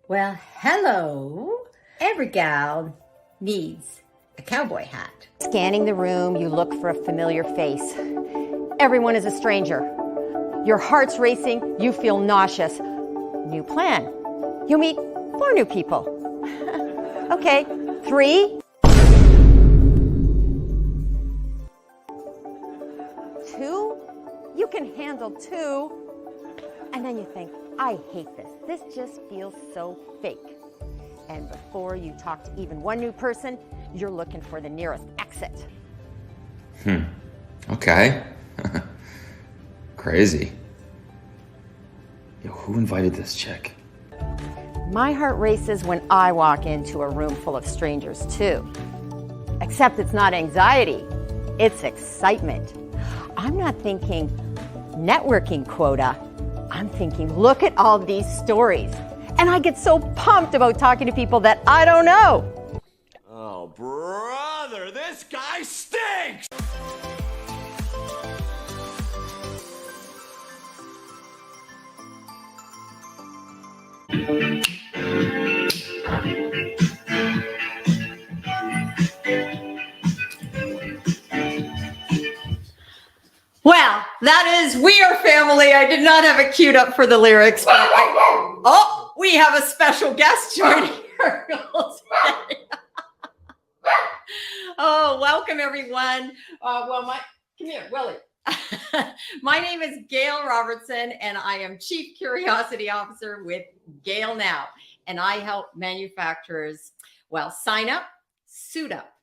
Well, hello. Every gal needs a cowboy hat. Scanning the room, you look for a familiar face. Everyone is a stranger. Your heart's racing, you feel nauseous. New plan. You meet 4 new people. Okay, 3. 2. You can handle 2. And then you think, I hate this. This just feels so fake. And before you talk to even 1 new person, you're looking for the nearest exit. Okay. Crazy. Yo, who invited this chick? My heart races when I walk into a room full of strangers too. Except it's not anxiety, it's excitement. I'm not thinking networking quota. I'm thinking, look at all these stories. And I get so pumped about talking to people that I don't know. Oh, brother, this guy stinks! Well, that is We Are Family. I did not have it queued up for the lyrics, but we have a special guest joining our girls today. Oh, welcome everyone. Come here, Willie. My name is Gail Robertson, and I am Chief Curiosity Officer with GailNow, and I help manufacturers, sign up, suit up,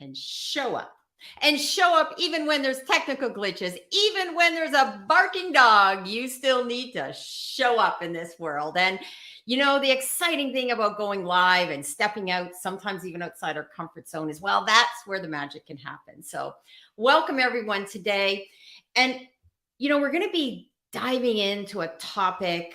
and show up. And show up even when there's technical glitches, even when there's a barking dog, you still need to show up in this world. And you know, the exciting thing about going live and stepping out, sometimes even outside our comfort zone as well, that's where the magic can happen. So welcome everyone today. And, you know, we're going to be diving into a topic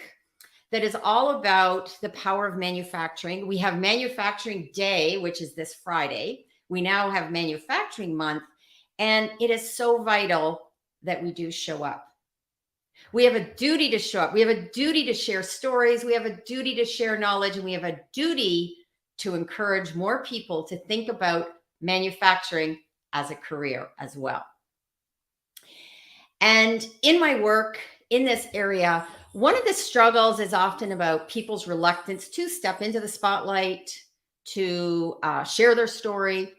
that is all about the power of manufacturing. We have Manufacturing Day, which is this Friday. We now have Manufacturing Month, and it is so vital that we do show up. We have a duty to show up. We have a duty to share stories. We have a duty to share knowledge, and we have a duty to encourage more people to think about manufacturing as a career as well. And in my work in this area, one of the struggles is often about people's reluctance to step into the spotlight, to share their story.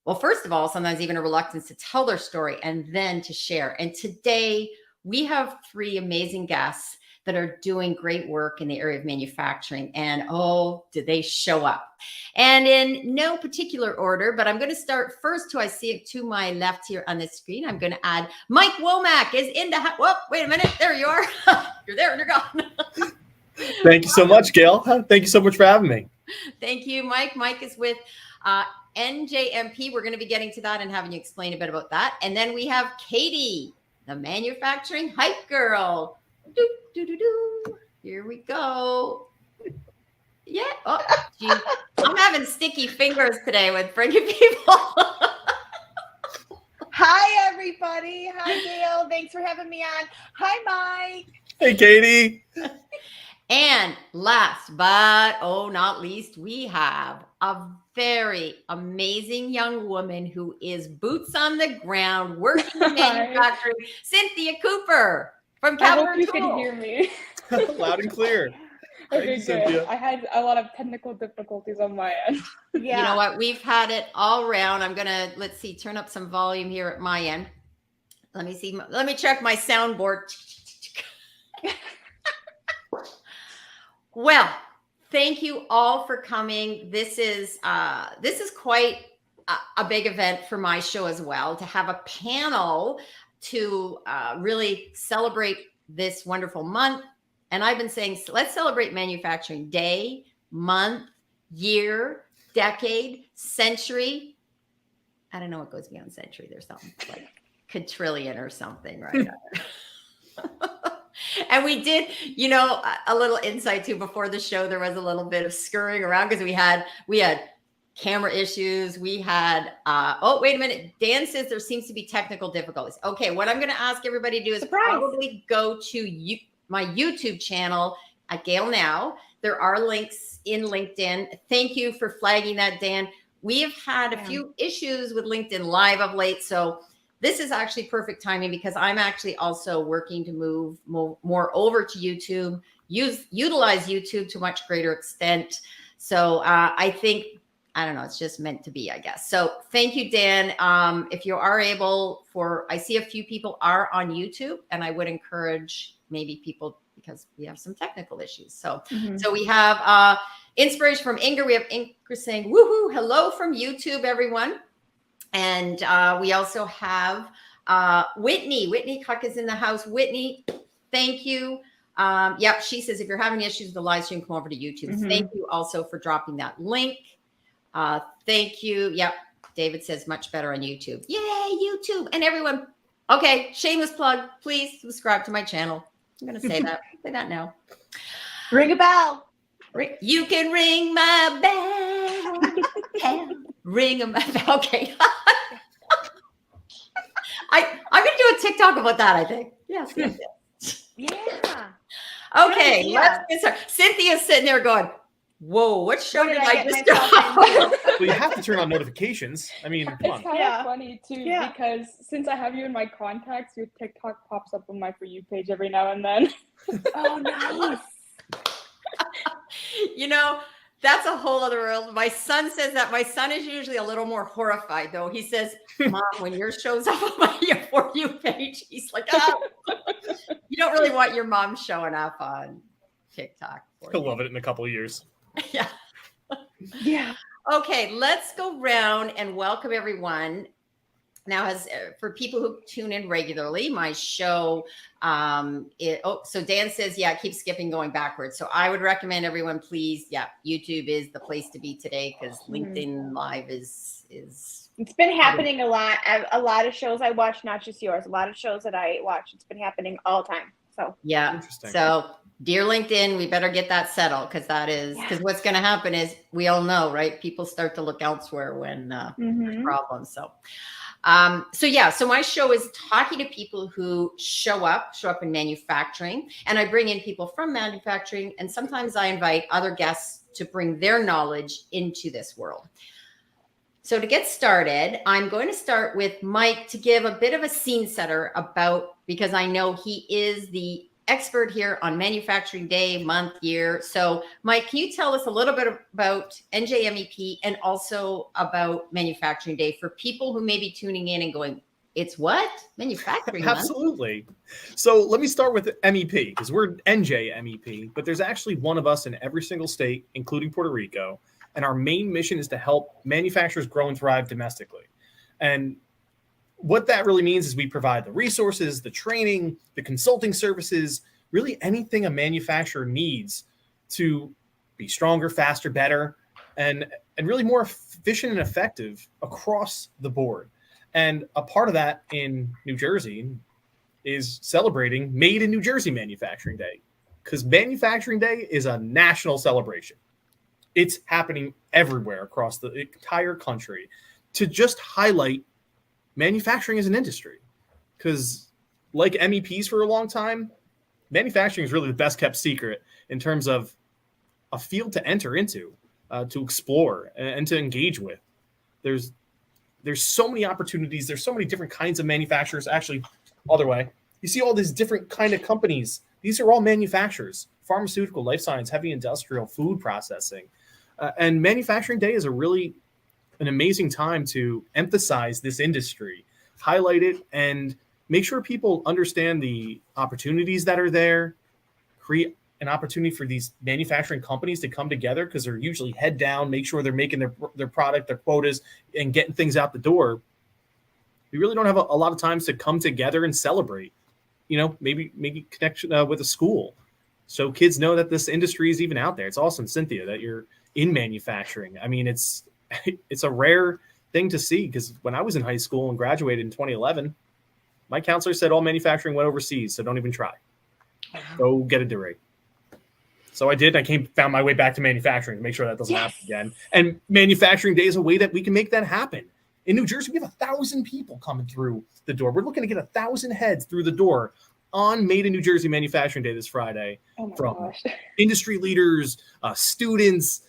Well, first of all, sometimes even a reluctance to tell their story and then to share. And today we have 3 amazing guests that are doing great work in the area of manufacturing. And oh, do they show up? And in no particular order, but I'm going to start first I see it to my left here on the screen. I'm going to add Mike Womack is in the house. Whoa, wait a minute. There you are. You're there and you're gone. Thank you so much, Gail. Thank you so much for having me. Thank you, Mike. Mike is with NJMEP. We're going to be getting to that and having you explain a bit about that. And then we have Katie, the manufacturing hype girl. Do, do, do, do. Here we go. Yeah. Oh, geez. I'm having sticky fingers today with bringing people. Hi, everybody. Hi, Gail. Thanks for having me on. Hi, Mike. Hey, Katie. And last but not least, we have a very amazing young woman who is boots on the ground working in manufacturing, Cynthia Cooper from Capital. I hope you can hear me. Loud and clear. Okay, Thanks, good. Cynthia. I had a lot of technical difficulties on my end. Yeah. You know what? We've had it all around. I'm going to, let's see, turn up some volume here at my end. Let me see. Let me check my soundboard. Well, thank you all for coming. This is quite a big event for my show as well, to have a panel to really celebrate this wonderful month. And I've been saying, let's celebrate Manufacturing Day, month, year, decade, century. I don't know what goes beyond century. There's something like quadrillion or something, right? And we did, you know, a little insight too before the show. There was a little bit of scurrying around because we had camera issues. We had, oh, wait a minute. Dan says there seems to be technical difficulties. Okay, what I'm going to ask everybody to do is probably go to my YouTube channel, at GailNow. There are links in LinkedIn. Thank you for flagging that, Dan. We have had a few issues with LinkedIn Live of late, so this is actually perfect timing because I'm actually also working to move more over to YouTube, utilize YouTube to a much greater extent. So I think, I don't know, it's just meant to be, I guess. So thank you, Dan. If you are able I see a few people are on YouTube, and I would encourage maybe people, because we have some technical issues. So, so we have inspiration from Inger. We have Inger saying, woohoo, hello from YouTube, everyone. And we also have Whitney. Whitney Cuck is in the house. Whitney, thank you. Yep, she says, if you're having issues with the live stream, come over to YouTube. Thank you also for dropping that link. Thank you. Yep, David says much better on YouTube. Yay, YouTube. And everyone, okay, shameless plug, please subscribe to my channel. I'm going to say that. Say that now. Ring a bell. You can ring my bell. Ring a bell. Okay. I'm going to do a TikTok about that, I think. Yes. Yeah. Okay. Good Let's get started. Cynthia's sitting there going, whoa, what show did I just myself do? Well, you have to turn on notifications. I mean, come It's on. kind of funny too because since I have you in my contacts, your TikTok pops up on my For You page every now and then. Oh, nice. You know, that's a whole other world. My son says that. My son is usually a little more horrified, though. He says, Mom, when yours shows up on my For You page, he's like, oh. You don't really want your mom showing up on TikTok. He'll love it in a couple of years. Yeah. Yeah. Okay, let's go round and welcome everyone. Now, as for people who tune in regularly, my show, so Dan says, yeah, keep skipping going backwards. So I would recommend everyone, please, YouTube is the place to be today because LinkedIn Live is. It's been happening a lot. A lot of shows I watch, not just yours. A lot of shows that I watch, it's been happening all the time. So yeah. Interesting. So dear LinkedIn, we better get that settled because what's going to happen is we all know, right? People start to look elsewhere when there's problems. So my show is talking to people who show up in manufacturing, and I bring in people from manufacturing, and sometimes I invite other guests to bring their knowledge into this world. So to get started, I'm going to start with Mike to give a bit of a scene setter because I know he is the expert here on Manufacturing Day, month, year. So Mike, can you tell us a little bit about NJMEP and also about Manufacturing Day for people who may be tuning in and going, it's what? Manufacturing month? Absolutely. So let me start with MEP because we're NJMEP, but there's actually one of us in every single state, including Puerto Rico. And our main mission is to help manufacturers grow and thrive domestically. And what that really means is we provide the resources, the training, the consulting services, really anything a manufacturer needs to be stronger, faster, better, and really more efficient and effective across the board. And a part of that in New Jersey is celebrating Made in New Jersey Manufacturing Day, because Manufacturing Day is a national celebration. It's happening everywhere across the entire country to just highlight manufacturing as an industry. Because like MEPs for a long time, manufacturing is really the best kept secret in terms of a field to enter into, to explore and to engage with. There's so many opportunities. There's so many different kinds of manufacturers. Actually, other way, you see all these different kind of companies. These are all manufacturers: pharmaceutical, life science, heavy industrial, food processing. And Manufacturing Day is an amazing time to emphasize this industry, highlight it, and make sure people understand the opportunities that are there, create an opportunity for these manufacturing companies to come together because they're usually head down, make sure they're making their product, their quotas, and getting things out the door. We really don't have a lot of times to come together and celebrate, maybe connection with a school. So kids know that this industry is even out there. It's awesome, Cynthia, that you're in manufacturing. I mean, it's a rare thing to see because when I was in high school and graduated in 2011, my counselor said all manufacturing went overseas, so don't even try. Go get a degree. So I did. I found my way back to manufacturing to make sure that doesn't happen again. And Manufacturing Day is a way that we can make that happen. In New Jersey, we have 1,000 people coming through the door. We're looking to get 1,000 heads through the door on Made in New Jersey Manufacturing Day this Friday from gosh. industry leaders, students,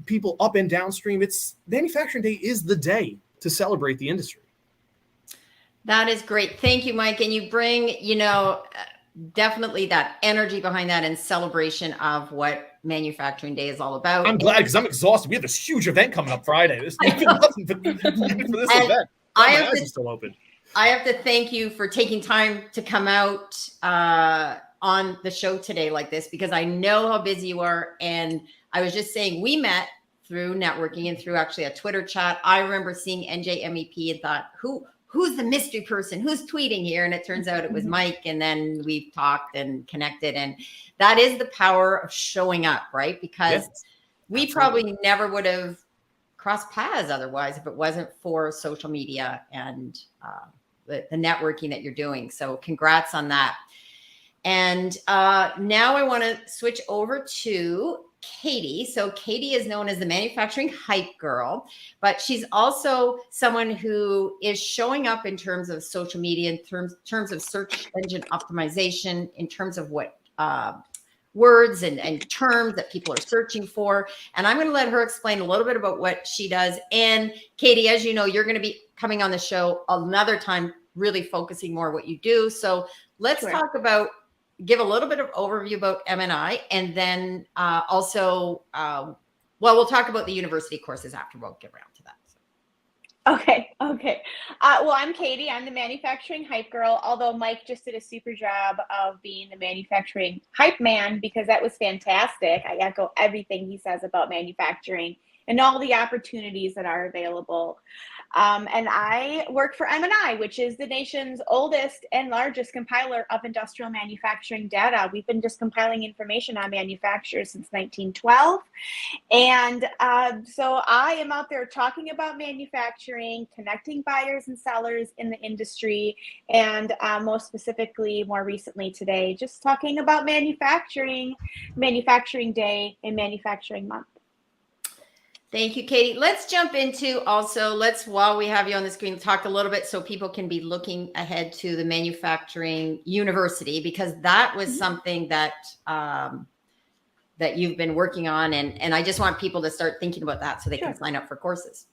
people up and downstream. Manufacturing Day is the day to celebrate the industry. That is great. Thank you, Mike. And you bring, definitely that energy behind that and celebration of what Manufacturing Day is all about. I'm glad because I'm exhausted. We have this huge event coming up Friday. There's nothing for this event. My eyes are still open. I have to thank you for taking time to come out on the show today like this, because I know how busy you are. And I was just saying, we met through networking and through actually a Twitter chat. I remember seeing NJMEP and thought, who's the mystery person? Who's tweeting here? And it turns out it was Mike. And then we've talked and connected. And that is the power of showing up, right? Because we probably never would have crossed paths otherwise if it wasn't for social media and the networking that you're doing. So congrats on that. And now I want to switch over to Kati. So Kati is known as the manufacturing hype girl, but she's also someone who is showing up in terms of social media, in terms of search engine optimization, in terms of what words and terms that people are searching for. And I'm going to let her explain a little bit about what she does. And Kati, as you know, you're going to be coming on the show another time, really focusing more what you do. So let's talk about, give a little bit of overview about M&I, and then also, we'll talk about the university courses after. We'll get around to that. Okay. Well, I'm Kati. I'm the manufacturing hype girl, although Mike just did a super job of being the manufacturing hype man, because that was fantastic. I echo everything he says about manufacturing and all the opportunities that are available. And I work for M&I, which is the nation's oldest and largest compiler of industrial manufacturing data. We've been just compiling information on manufacturers since 1912. And so I am out there talking about manufacturing, connecting buyers and sellers in the industry, and most specifically, more recently today, just talking about Manufacturing Day and Manufacturing Month. Thank you, Kati. Let's jump into also, while we have you on the screen, talk a little bit so people can be looking ahead to the manufacturing university, because that was something that that you've been working on. And I just want people to start thinking about that so they can sign up for courses.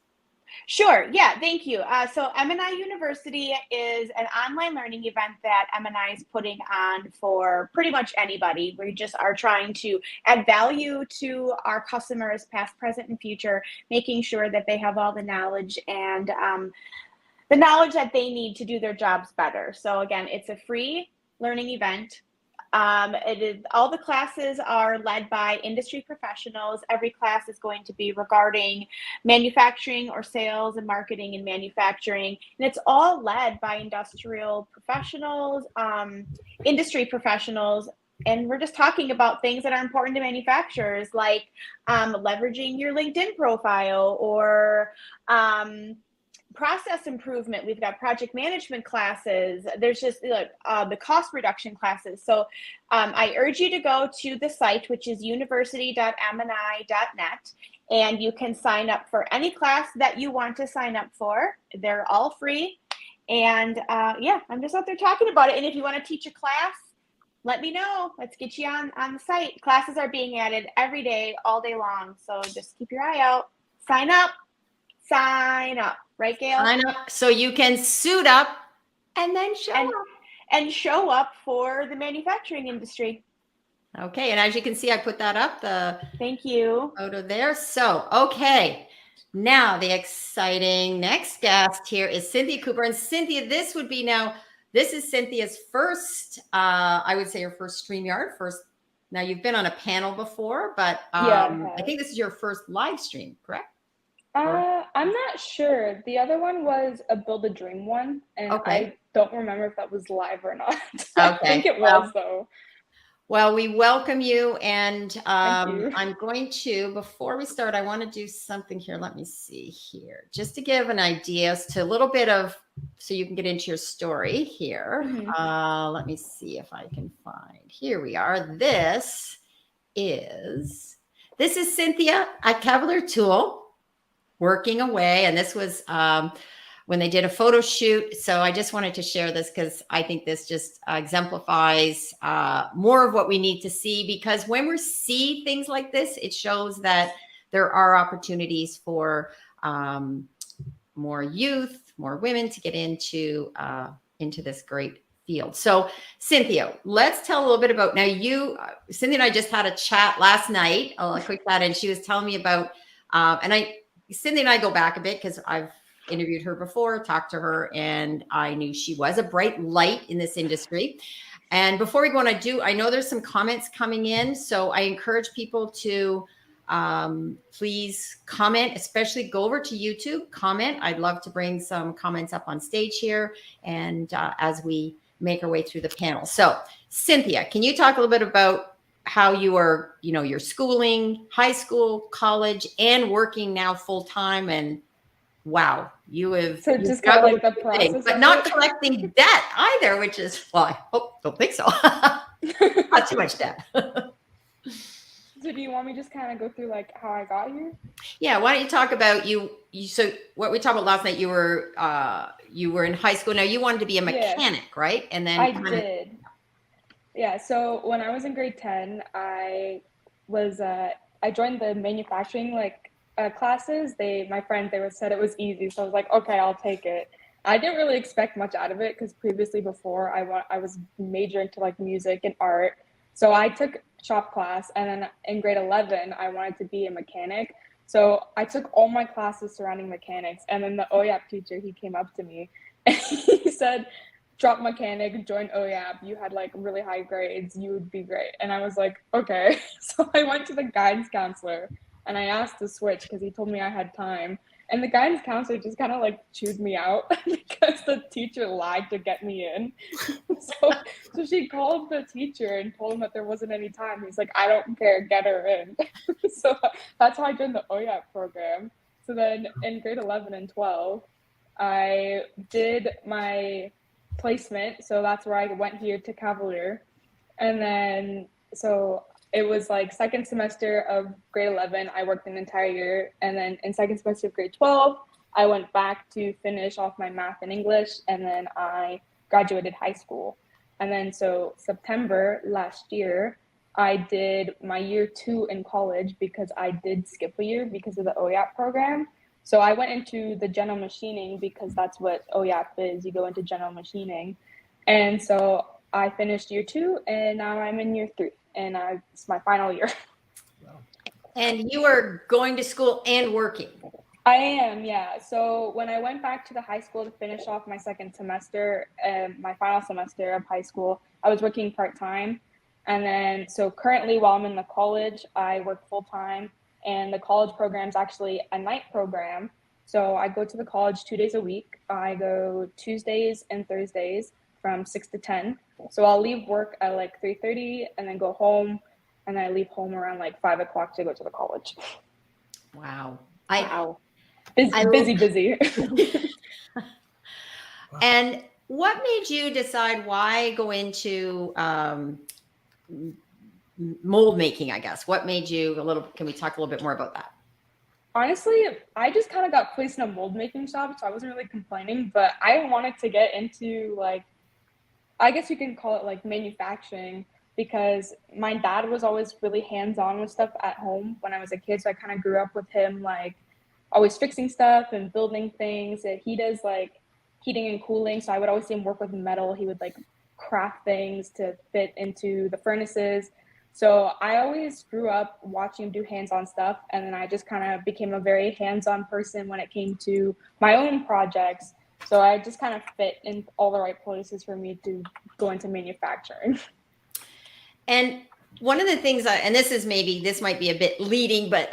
Sure. Yeah. Thank you. So M&I University is an online learning event that M&I is putting on for pretty much anybody. We just are trying to add value to our customers, past, present, and future, making sure that they have all the knowledge and the knowledge that they need to do their jobs better. So again, it's a free learning event. All the classes are led by industry professionals. Every class is going to be regarding manufacturing or sales and marketing and manufacturing. And it's all led by industrial professionals, industry professionals. And we're just talking about things that are important to manufacturers, like leveraging your LinkedIn profile or process improvement. We've got project management classes. There's just the cost reduction classes. So I urge you to go to the site, which is university.mni.net, and you can sign up for any class that you want to sign up for. They're all free. And I'm just out there talking about it. And if you want to teach a class, let me know. Let's get you on the site. Classes are being added every day, all day long. So just keep your eye out. Sign up. Right, Gail? Sign up so you can suit up and then show up for the manufacturing industry. Okay, and as you can see, I put that up, thank you photo there. So, okay, now the exciting next guest here is Cynthia Cooper. And Cynthia, this is Cynthia's first, I would say her first StreamYard. Now you've been on a panel before, but I think this is your first live stream, correct? I'm not sure. The other one was a Build a Dream one, and I don't remember if that was live or not. I think it was, though. Well, we welcome you, and I'm going to, before we start, I want to do something here. Let me see here, just to give an idea as to a little bit of, so you can get into your story here. Let me see if I can find, here we are. This is Cynthia at Cavalier Tool, working away. And this was when they did a photo shoot. So I just wanted to share this because I think this just exemplifies more of what we need to see, because when we see things like this, it shows that there are opportunities for more youth, more women to get into this great field. So Cynthia, let's tell a little bit about, now Cynthia and I just had a chat last night, a quick chat, and she was telling me about, Cynthia and I go back a bit because I've interviewed her before, talked to her, and I knew she was a bright light in this industry. And before we go on, I know there's some comments coming in. So I encourage people to please comment, especially go over to YouTube, comment. I'd love to bring some comments up on stage here. And as we make our way through the panel. So Cynthia, can you talk a little bit about how you are, your schooling, high school, college, and working now full time? And wow, you've just kind of like the process, but not collecting debt either, which is, well, I don't think so. Not too much debt. So do you want me to just kind of go through like how I got here? Yeah, why don't you talk about so what we talked about last night, you were in high school. Now you wanted to be a mechanic, right? And then I did. Yeah, so when I was in grade 10, I joined the manufacturing classes. My friends, said it was easy, so I was like, okay, I'll take it. I didn't really expect much out of it because previously before I was majoring into like music and art. So I took shop class, and then in grade 11, I wanted to be a mechanic. So I took all my classes surrounding mechanics, and then the OYAP teacher, he came up to me and he said, drop mechanic, join OYAP. You had like really high grades, you would be great. And I was like, okay. So I went to the guidance counselor and I asked to switch because he told me I had time. And the guidance counselor just kind of like chewed me out because the teacher lied to get me in. So she called the teacher and told him that there wasn't any time. He's like, I don't care, get her in. So that's how I joined the OYAP program. So then in grade 11 and 12, I did my placement. So that's where I went here to Cavalier. And then, so it was like second semester of grade 11, I worked an entire year. And then in second semester of grade 12, I went back to finish off my math and English. And then I graduated high school. And then so September last year, I did my year 2 in college because I did skip a year because of the OYAP program. So I went into the general machining because that's what OYAP is. You go into general machining. And so I finished year 2 and now I'm in year 3. And it's my final year. And you are going to school and working? I am, yeah. So when I went back to the high school to finish off my second semester, my final semester of high school, I was working part-time. And then, so currently while I'm in the college, I work full-time. And the college program is actually a night program. So I go to the college 2 days a week. I go Tuesdays and Thursdays from 6 to 10. So I'll leave work at like 3:30 and then go home. And then I leave home around like 5 o'clock to go to the college. Wow. Wow. Busy. And what made you decide why go into mold making, I guess? What made you can we talk a little bit more about that? Honestly, I just kind of got placed in a mold making shop, so I wasn't really complaining, but I wanted to get into like, I guess you can call it like manufacturing, because my dad was always really hands-on with stuff at home when I was a kid. So I kind of grew up with him, like always fixing stuff and building things. And he does like heating and cooling. So I would always see him work with metal. He would like craft things to fit into the furnaces. So I always grew up watching him do hands-on stuff. And then I just kind of became a very hands-on person when it came to my own projects. So I just kind of fit in all the right places for me to go into manufacturing. And one of the things, and this might be a bit leading, but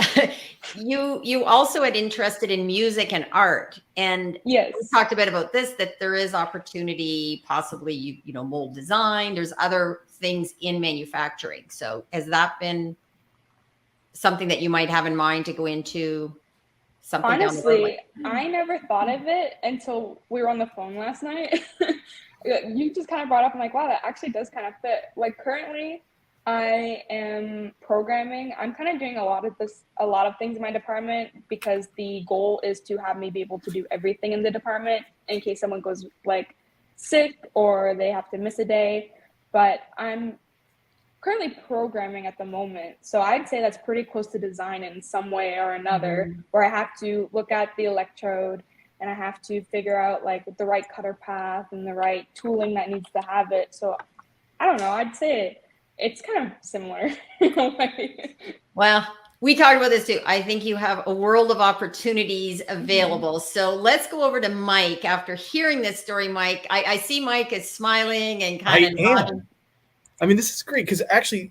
you also had interested in music and art. And yes, we talked a bit about this, that there is opportunity, possibly, you know, mold design, there's other things in manufacturing. So has that been something that you might have in mind to go into? Something honestly, I never thought of it until we were on the phone last night. You just kind of brought up, I'm like, wow, that actually does kind of fit. Like currently, I am programming. I'm kind of doing a lot of things in my department because the goal is to have me be able to do everything in the department in case someone goes like sick or they have to miss a day. But I'm currently programming at the moment. So I'd say that's pretty close to design in some way or another, where I have to look at the electrode and I have to figure out like the right cutter path and the right tooling that needs to have it. So I don't know, I'd say it's kind of similar in a way. Well, we talked about this too. I think you have a world of opportunities available. So let's go over to Mike. After hearing this story, Mike, I see Mike is smiling and kind of nodding. I mean, this is great because actually,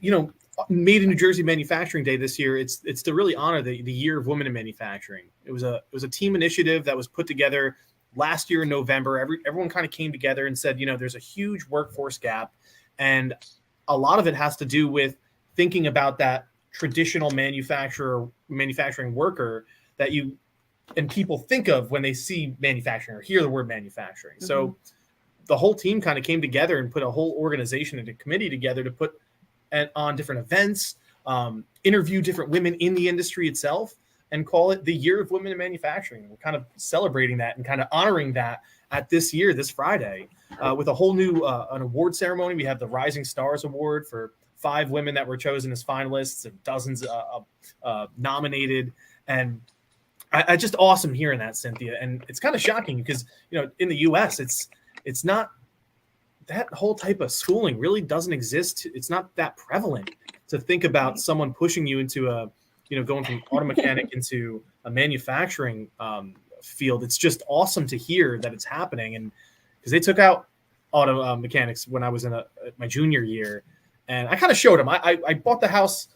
Made in New Jersey Manufacturing Day this year, it's to really honor the Year of Women in Manufacturing. It was a team initiative that was put together last year in November. Everyone kind of came together and said, there's a huge workforce gap, and a lot of it has to do with thinking about that traditional manufacturing worker that people think of when they see manufacturing or hear the word manufacturing. So the whole team kind of came together and put a whole organization and a committee together to put on different events, interview different women in the industry itself, and call it the Year of Women in Manufacturing. We're kind of celebrating that and kind of honoring that at this Friday, with a whole new an award ceremony. We have the Rising Stars Award for 5 women that were chosen as finalists, and dozens nominated. And I just awesome hearing that, Cynthia. And it's kind of shocking because, in the U.S., it's not that whole type of schooling really doesn't exist. It's not that prevalent to think about someone pushing you into going from auto mechanic into a manufacturing field. It's just awesome to hear that it's happening. And because they took out auto mechanics when I was in my junior year, and I kind of showed them. I bought the house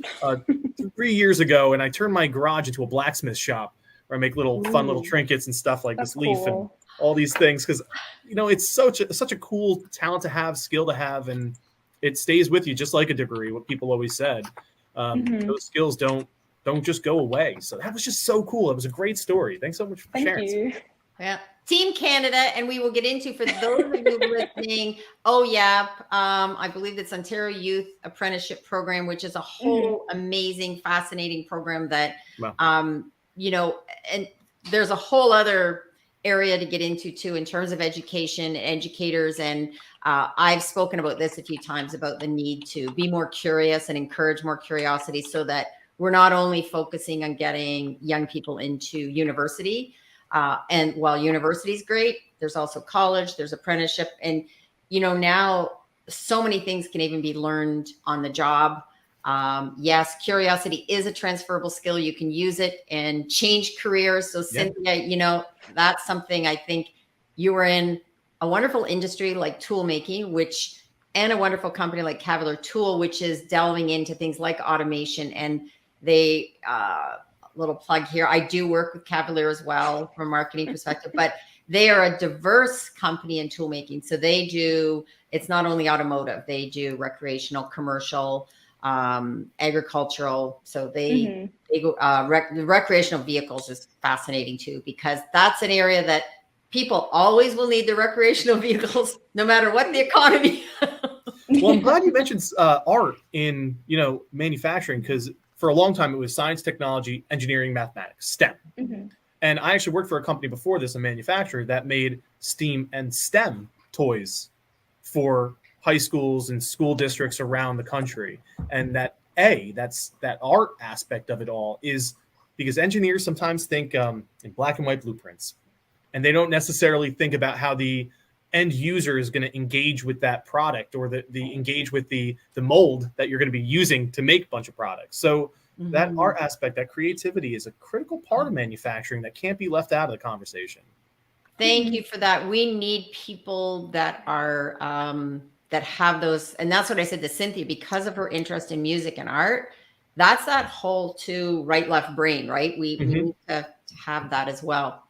3 years ago, and I turned my garage into a blacksmith shop where I make fun little trinkets and stuff like this leaf and all these things, because it's such a cool talent to have, skill to have, and it stays with you just like a degree. What people always said, those skills don't just go away. So that was just so cool. It was a great story. Thanks so much for sharing. Thank you. Yeah. Team Canada, and we will get into, for those of you listening, I believe it's Ontario Youth Apprenticeship Program, which is a whole amazing, fascinating program that, and there's a whole other area to get into too, in terms of education, educators. And I've spoken about this a few times about the need to be more curious and encourage more curiosity, so that we're not only focusing on getting young people into university, and while university is great, there's also college, there's apprenticeship. And, now so many things can even be learned on the job. Yes, curiosity is a transferable skill. You can use it and change careers. So Cynthia, that's something I think you were in a wonderful industry like tool making, and a wonderful company like Cavalier Tool, which is delving into things like automation. And they, little plug here, I do work with Cavalier as well from a marketing perspective, but they are a diverse company in tool making. So it's not only automotive, they do recreational, commercial, agricultural. So they go, the recreational vehicles is fascinating too, because that's an area that people always will need the recreational vehicles, no matter what the economy. Well, I'm glad you mentioned art in, manufacturing, because for a long time it was science, technology, engineering, mathematics, STEM. And I actually worked for a company before this, a manufacturer that made STEAM and STEM toys for high schools and school districts around the country. And that's that art aspect of it all, is because engineers sometimes think in black and white blueprints, and they don't necessarily think about how the end user is going to engage with that product, or the engage with the mold that you're going to be using to make a bunch of products. So that art aspect, that creativity, is a critical part of manufacturing that can't be left out of the conversation. Thank you for that. We need people that are that have those, and that's what I said to Cynthia, because of her interest in music and art. That's that whole right, left brain, right? We need to have that as well.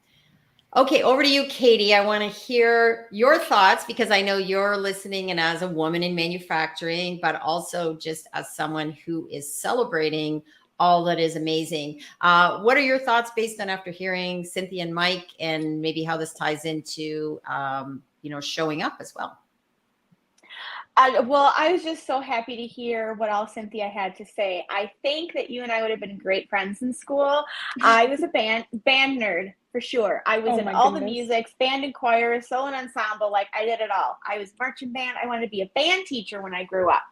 Okay, over to you, Katie. I want to hear your thoughts, because I know you're listening, and as a woman in manufacturing, but also just as someone who is celebrating all that is amazing. What are your thoughts based on after hearing Cynthia and Mike, and maybe how this ties into, showing up as well? Well, I was just so happy to hear what all Cynthia had to say. I think that you and I would have been great friends in school. I was a band nerd for sure. I was Oh in my all the goodness. music, band and choir, solo and ensemble. Like I did it all. I was marching band. I wanted to be a band teacher when I grew up.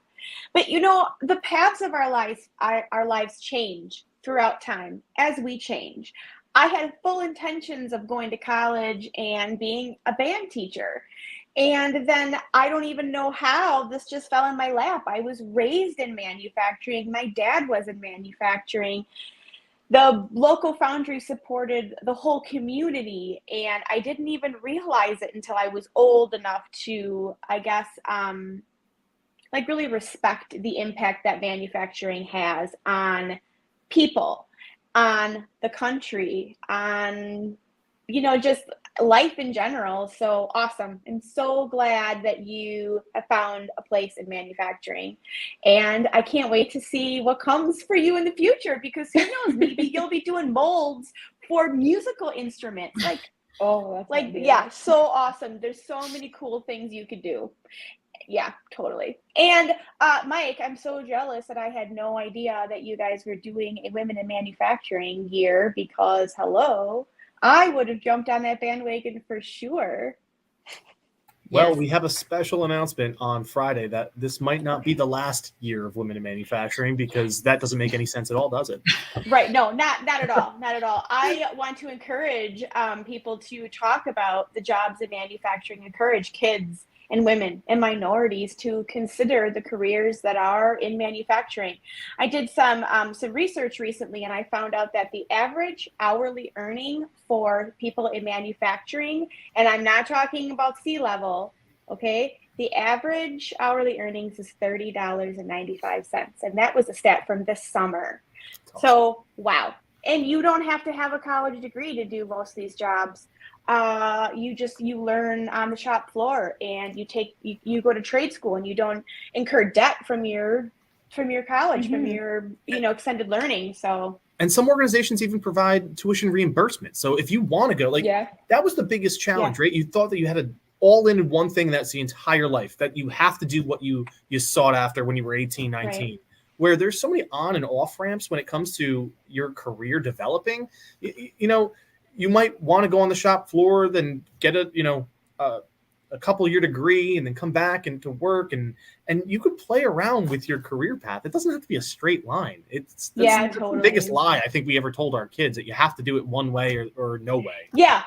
But you know, the paths of our lives change throughout time as we change. I had full intentions of going to college and being a band teacher. And then I don't even know how this just fell in my lap. I was raised in manufacturing. My dad was in manufacturing. The local foundry supported the whole community, and I didn't even realize it until I was old enough to, I guess, like really respect the impact that manufacturing has on people, on the country, on, you know, just life in general. So awesome. I'm so glad that you have found a place in manufacturing. And I can't wait to see what comes for you in the future, because who knows, maybe you'll be doing molds for musical instruments. Oh, that's Like, ideal. yeah, so awesome. There's so many cool things you could do. Yeah, totally. And Mike, I'm so jealous that I had no idea that you guys were doing a Women in Manufacturing year, because hello, I would have jumped on that bandwagon for sure. Well, Yes. we have a special announcement on Friday that this might not be the last year of Women in Manufacturing, because that doesn't make any sense at all, does it? Right. No, not at all. Not at all. I want to encourage people to talk about the jobs in manufacturing, encourage kids and women and minorities to consider the careers that are in manufacturing. I did some research recently, and I found out that the average hourly earning for people in manufacturing, and I'm not talking about C-level, okay? The average hourly earnings is $30.95, and that was a stat from this summer. So, wow. And you don't have to have a college degree to do most of these jobs. You learn on the shop floor, and you go to trade school, and you don't incur debt from your college, from your, extended learning. So, And some organizations even provide tuition reimbursement. So if you want to go, that was the biggest challenge, right? You thought that you had all in one thing that's the entire life, that you have to do what you sought after when you were 18, 19. Right. Where there's so many on and off ramps when it comes to your career developing. You might want to go on the shop floor, then get a couple year degree, and then come back and to work, and you could play around with your career path. It doesn't have to be a straight line. That's totally the biggest lie I think we ever told our kids, that you have to do it one way or no way. Yeah.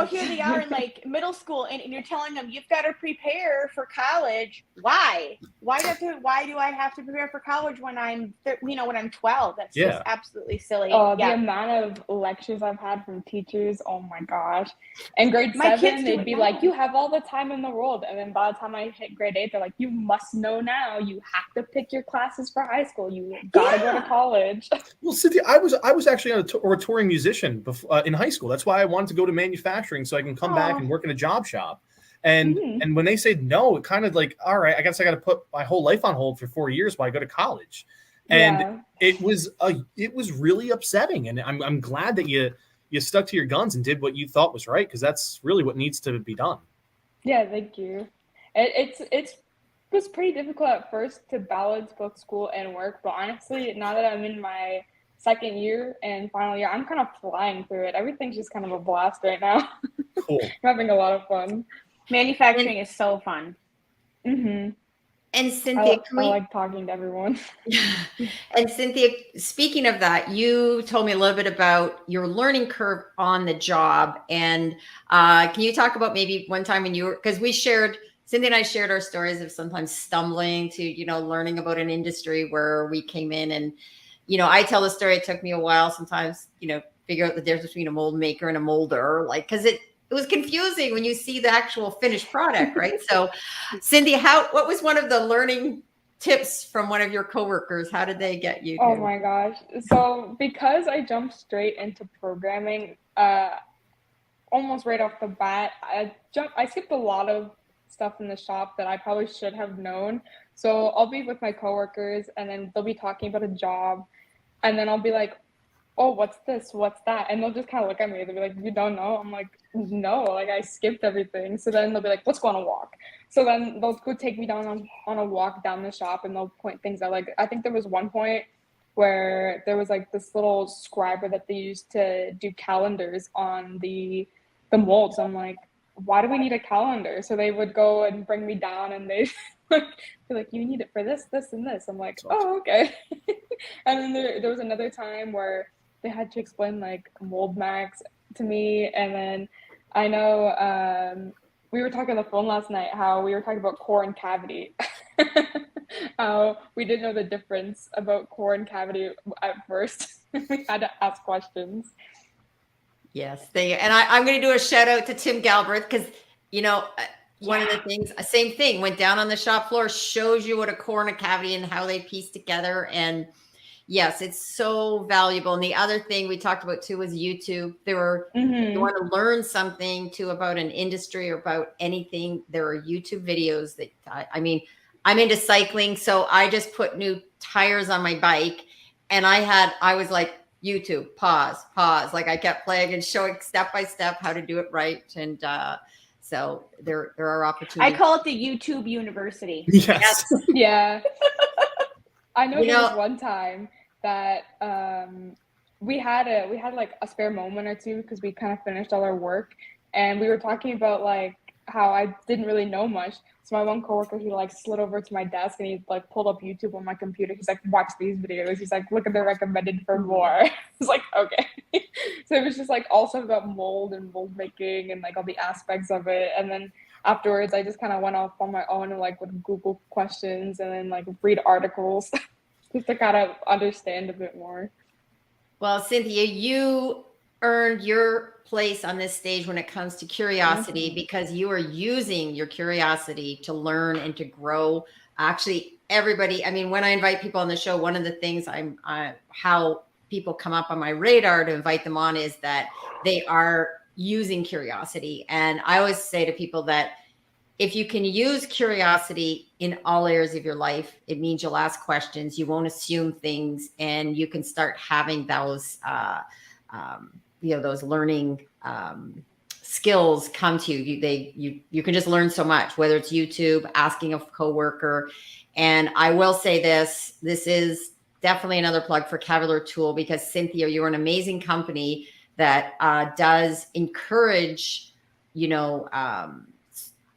Here they are in like middle school, and you're telling them you've got to prepare for college. Why? Why do I have to prepare for college when I'm 12? That's just absolutely silly. The amount of lectures I've had from teachers, oh my gosh. In grade 7, they'd be like, you have all the time in the world. And then by the time I hit grade 8, they're like, you must know now. You have to pick your classes for high school. You gotta go to college. Well, Cynthia, I was actually a touring musician in high school. That's why I wanted to go to manufacturing, so I can come back and work in a job shop. And when they say no, it kind of like, all right, I guess I got to put my whole life on hold for 4 years while I go to college. And it was really upsetting. And I'm glad that you stuck to your guns and did what you thought was right, because that's really what needs to be done. Yeah, thank you. It was pretty difficult at first to balance both school and work, but honestly, now that I'm in my second year and final year, I'm kind of flying through it. Everything's just kind of a blast right now. Cool. I'm having a lot of fun. Manufacturing is so fun. Mm-hmm. And Cynthia, I like talking to everyone. And Cynthia, speaking of that, you told me a little bit about your learning curve on the job. And can you talk about maybe one time when because Cynthia and I shared our stories of sometimes stumbling to, learning about an industry where we came in, and, I tell the story, it took me a while sometimes, figure out the difference between a mold maker and a molder, because it was confusing when you see the actual finished product, right? So, Cynthia, what was one of the learning tips from one of your coworkers? How did they get you? Oh my gosh! So because I jumped straight into programming, almost right off the bat, I skipped a lot of stuff in the shop that I probably should have known. So I'll be with my coworkers, and then they'll be talking about a job, and then I'll be like, oh, what's this? What's that? And they'll just kind of look at me. They'll be like, you don't know? I'm like, no, like I skipped everything. So then they'll be like, let's go on a walk. So then they'll go take me down on a walk down the shop, and they'll point things out. Like, I think there was one point where there was like this little scriber that they used to do calendars on the molds. I'm like, why do we need a calendar? So they would go and bring me down, and they'd be like, you need it for this, this, and this. I'm like, oh, okay. And then there was another time where they had to explain like mold max to me. And then I know we were talking on the phone last night how we were talking about core and cavity. How we didn't know the difference about core and cavity at first. We had to ask questions. Yes, I'm going to do a shout out to Tim Galbraith because, you know, one of the things, same thing, went down on the shop floor, shows you what a core and a cavity and how they piece together. And yes, it's so valuable. And the other thing we talked about too was YouTube. You want to learn something too about an industry or about anything. There are YouTube videos that, I mean, I'm into cycling. So I just put new tires on my bike, and I was like, YouTube, pause. Like I kept playing and showing step by step how to do it right. And so there are opportunities. I call it the YouTube University. Yes. Yeah. I know there was one time that we had like a spare moment or two because we kind of finished all our work, and we were talking about like how I didn't really know much. So my one coworker, he like slid over to my desk and he like pulled up YouTube on my computer. He's like, watch these videos. He's like, look at the recommended for more. I was like, okay. So it was just like all stuff about mold and mold making and like all the aspects of it. And then afterwards, I just kind of went off on my own and like would Google questions and then like read articles just to kind of understand a bit more. Well, Cynthia, you earned your place on this stage when it comes to curiosity because you are using your curiosity to learn and to grow. Actually, everybody, I mean, when I invite people on the show, one of the things how people come up on my radar to invite them on is that they are using curiosity. And I always say to people that if you can use curiosity in all areas of your life, it means you'll ask questions, you won't assume things, and you can start having those those learning skills come to you. You can just learn so much, whether it's YouTube, asking a coworker. And I will say this is definitely another plug for Cavalier Tool, because Cynthia, you're an amazing company that does encourage,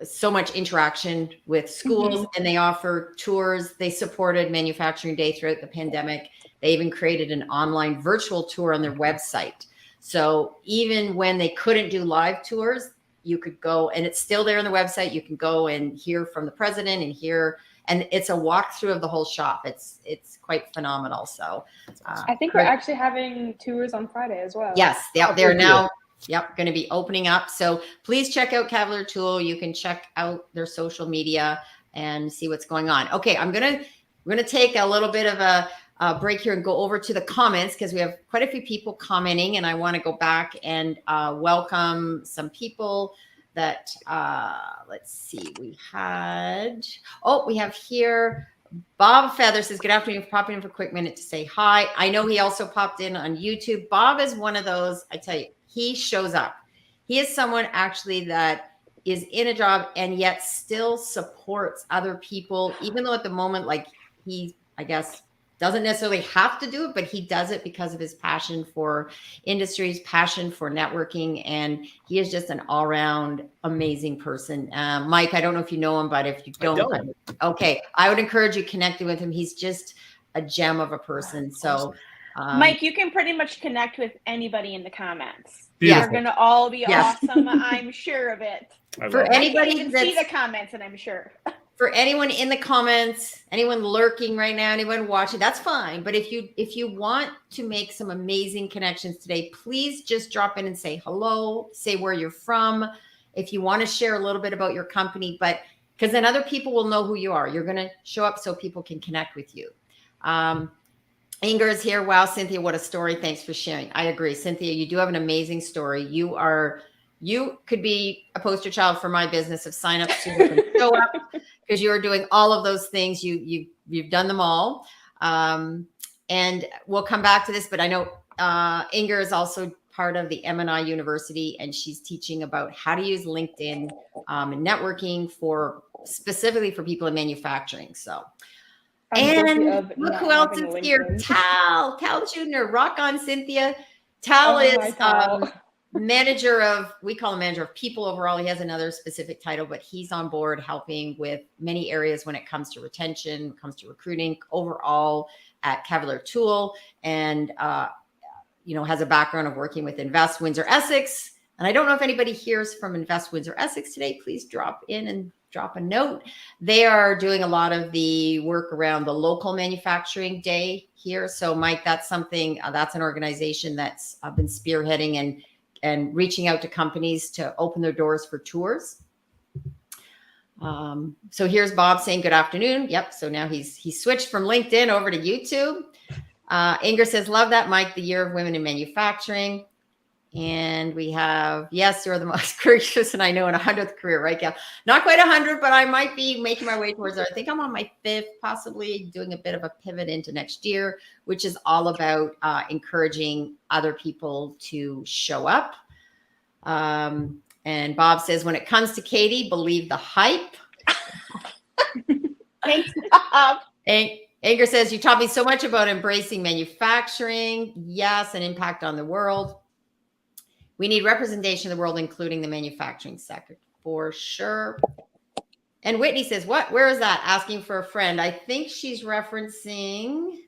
so much interaction with schools, and they offer tours. They supported Manufacturing Day throughout the pandemic. They even created an online virtual tour on their website. So even when they couldn't do live tours, you could go, and it's still there on the website. You can go and hear from the president and it's a walkthrough of the whole shop. It's quite phenomenal. So I think we're actually having tours on Friday as well. Yes, they're now going to be opening up. So please check out Cavalier Tool. You can check out their social media and see what's going on. Okay, we're gonna take a little bit of a break here and go over to the comments because we have quite a few people commenting, and I want to go back and welcome some people that let's see. We have here Bob Feather says, good afternoon, popping in for a quick minute to say hi. I know he also popped in on YouTube. Bob is one of those, I tell you, he shows up. He is someone actually that is in a job and yet still supports other people, even though at the moment, like he, I guess, doesn't necessarily have to do it, but he does it because of his passion for industries, passion for networking, and he is just an all-around amazing person. Mike, I don't know if you know him, but if you don't. Okay, I would encourage you connecting with him. He's just a gem of a person. So, Mike, you can pretty much connect with anybody in the comments. Beautiful. They're going to all be awesome. I'm sure of it. For anybody I can't even see the comments, and I'm sure. For anyone in the comments, anyone lurking right now, anyone watching, that's fine. But if you want to make some amazing connections today, please just drop in and say hello, say where you're from. If you want to share a little bit about your company, but because then other people will know who you are. You're going to show up so people can connect with you. Inger is here. Wow, Cynthia, what a story. Thanks for sharing. I agree. Cynthia, you do have an amazing story. You could be a poster child for my business of signups to show up, because you are doing all of those things. You've done them all. And we'll come back to this, but I know Inger is also part of the M&I University, and she's teaching about how to use LinkedIn and networking specifically for people in manufacturing. So, and look who else is here. Tal Jr., rock on, Cynthia. Tal is we call him manager of people overall. He has another specific title, but he's on board helping with many areas when it comes to retention, when it comes to recruiting overall at Cavalier Tool, and has a background of working with Invest Windsor Essex. And I don't know if anybody hears from Invest Windsor Essex today. Please drop in and drop a note. They are doing a lot of the work around the local manufacturing day here. So Mike, that's something, that's an organization that's been spearheading and reaching out to companies to open their doors for tours. So here's Bob saying good afternoon. Yep. So now he's switched from LinkedIn over to YouTube. Inger says, love that, Mike, the year of women in manufacturing. And we have, yes, you're the most courageous, and I know in 100th career, right, Gal? Not quite 100, but I might be making my way towards there. I think I'm on my 5th, possibly doing a bit of a pivot into next year, which is all about encouraging other people to show up. And Bob says, when it comes to Katie, believe the hype. Thanks, Bob. Inger says, you taught me so much about embracing manufacturing. Yes, an impact on the world. We need representation of the world, including the manufacturing sector, for sure. And Whitney says, what? Where is that? Asking for a friend. I think she's referencing,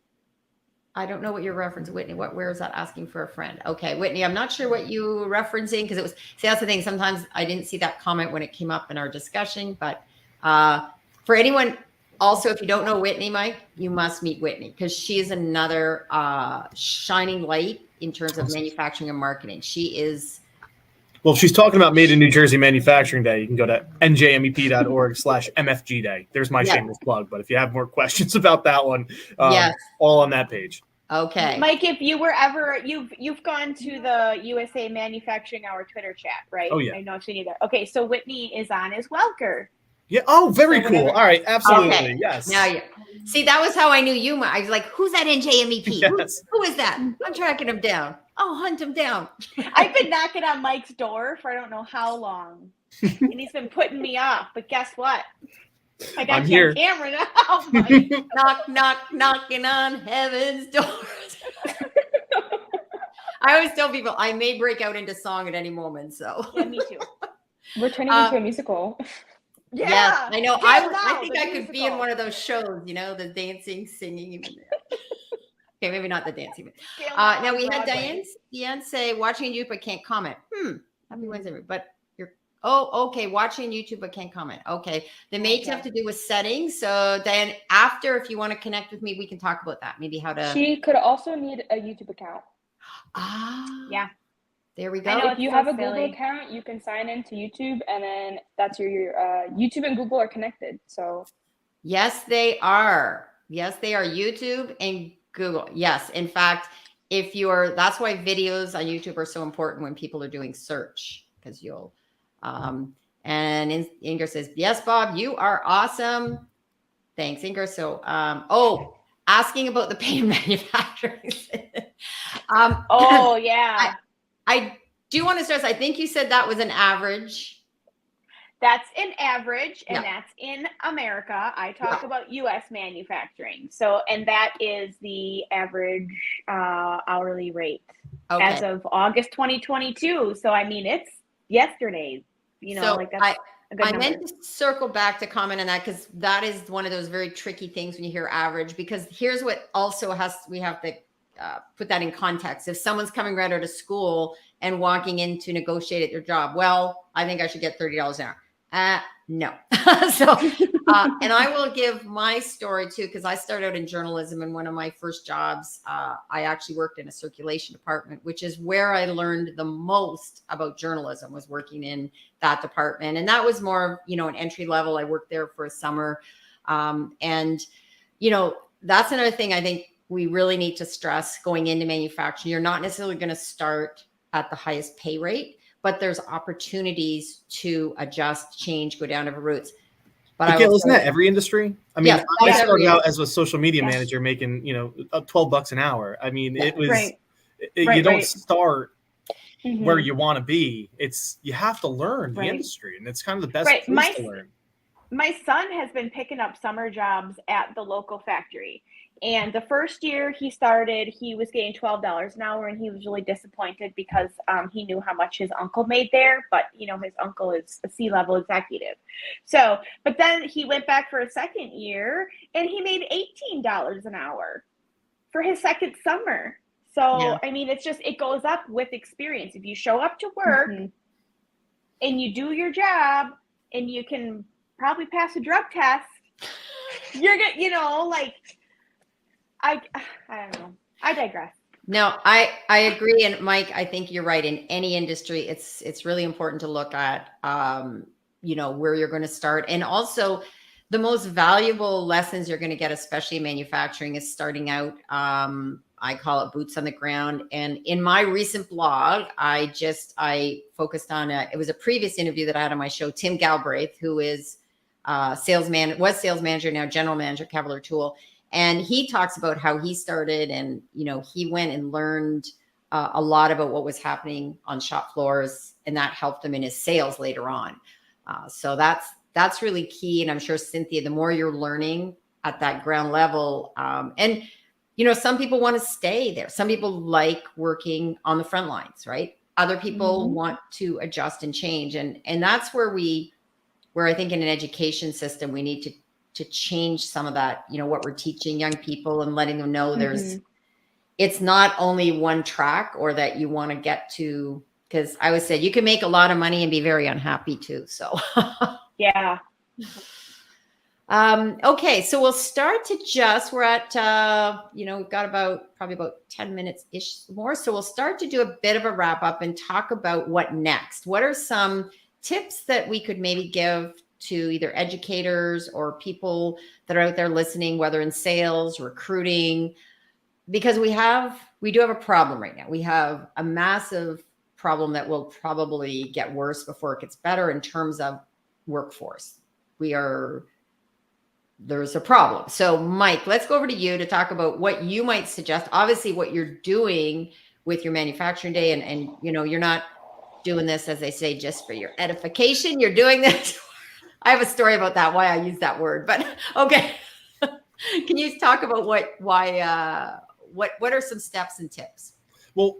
I don't know what you're referencing, Whitney. Where is that? Asking for a friend. Okay, Whitney, I'm not sure what you were referencing, because it was, see, that's the thing. Sometimes I didn't see that comment when it came up in our discussion, but for anyone, also, if you don't know Whitney, Mike, you must meet Whitney, because she is another shining light in terms of manufacturing and marketing. She is. Well, if she's talking about Made in New Jersey Manufacturing Day, you can go to njmep.org/MFG Day. There's my shameless plug. But if you have more questions about that one, all on that page. Okay. Mike, if you were ever, you've gone to the USA Manufacturing Hour Twitter chat, right? Oh, yeah. I know I've seen you there. Okay, so Whitney is on as Welker. Yeah. Oh, very cool. All right. Absolutely. Okay. Yes. Now you see, that was how I knew you. I was like, who's that NJMEP? Yes. Who is that? I'm tracking him down. Oh, hunt him down. I've been knocking on Mike's door for I don't know how long. And he's been putting me off. But guess what? I got you on camera now, Mike. Knock, knock, knocking on heaven's doors. I always tell people I may break out into song at any moment. So yeah, me too. We're turning into a musical. Yeah, yes, I know. I think I could be in one of those shows, the dancing, singing. Okay, maybe not the dancing. Now we had Diane say, watching YouTube, but can't comment. Happy Wednesday, but okay, watching YouTube, but can't comment. Okay, the may have to do with settings. So Diane, after, if you want to connect with me, we can talk about that. Maybe how to. She could also need a YouTube account. Yeah. There we go. I know if you have a Google account, you can sign into YouTube, and then that's your YouTube and Google are connected. So yes, they are. Yes, they are. YouTube and Google. Yes. In fact, that's why videos on YouTube are so important when people are doing search, because you'll, and Inger says, yes, Bob, you are awesome. Thanks, Inger. So, asking about the paint manufacturing. Yeah. I do want to stress, I think you said that was an average. That's an average, and that's in America. I talk about U.S. manufacturing. So, and that is the average hourly rate as of August 2022. So, I mean, it's yesterday, so like that's a good I number. meant to circle back to comment on that, because that is one of those very tricky things when you hear average, because here's what also we have to put that in context. If someone's coming right out of school and walking in to negotiate at their job, well, I think I should get $30 an hour. No. So, and I will give my story too, because I started out in journalism, and one of my first jobs, I actually worked in a circulation department, which is where I learned the most about journalism, was working in that department. And that was more, an entry level. I worked there for a summer. And that's another thing I think we really need to stress going into manufacturing. You're not necessarily going to start at the highest pay rate, but there's opportunities to adjust, change, go down different routes. But isn't that every industry? I mean, I started out as a social media manager making, $12 an hour. I mean, it was, You don't right. start Mhm. where you want to be. You have to learn the Right. industry, and it's kind of the best Right. place to learn. My son has been picking up summer jobs at the local factory. And the first year he started, he was getting $12 an hour, and he was really disappointed because he knew how much his uncle made there. But, you know, his uncle is a C-level executive. So, but then he went back for a second year and he made $18 an hour for his second summer. So, Yeah. I mean, it goes up with experience. If you show up to work Mhm. and you do your job and you can probably pass a drug test, you're gonna, you know, like, I don't know. I digress. No, I agree. And Mike, I think you're right. In any industry, it's really important to look at, you know, where you're going to start. And also the most valuable lessons you're going to get, especially in manufacturing, is starting out. I call it boots on the ground. And in my recent blog, I focused on it was a previous interview that I had on my show, Tim Galbraith, who is was sales manager, now general manager, Cavalier Tool. And he talks about how he started, and, you know, he went and learned a lot about what was happening on shop floors, and that helped him in his sales later on. So that's really key. And I'm sure, Cynthia, the more you're learning at that ground level, and, you know, some people want to stay there. Some people like working on the front lines, right? Other people want to adjust and change. And that's where I think in an education system, we need to change some of that, you know, what we're teaching young people and letting them know it's not only one track, or that you want to get to, because I always said you can make a lot of money and be very unhappy too. So Yeah. okay, so we'll start we're at, you know, we've got probably about 10 minutes ish more. So we'll start to do a bit of a wrap up and talk about what next. What are some tips that we could maybe give to either educators or people that are out there listening, whether in sales, recruiting, because we do have a problem right now. We have a massive problem that will probably get worse before it gets better in terms of workforce. There's a problem. So Mike, let's go over to you to talk about what you might suggest. Obviously what you're doing with your manufacturing day, and you know, you're not doing this, as they say, just for your edification. You're doing this. I have a story about that, why I use that word, but okay. Can you talk about what are some steps and tips? Well,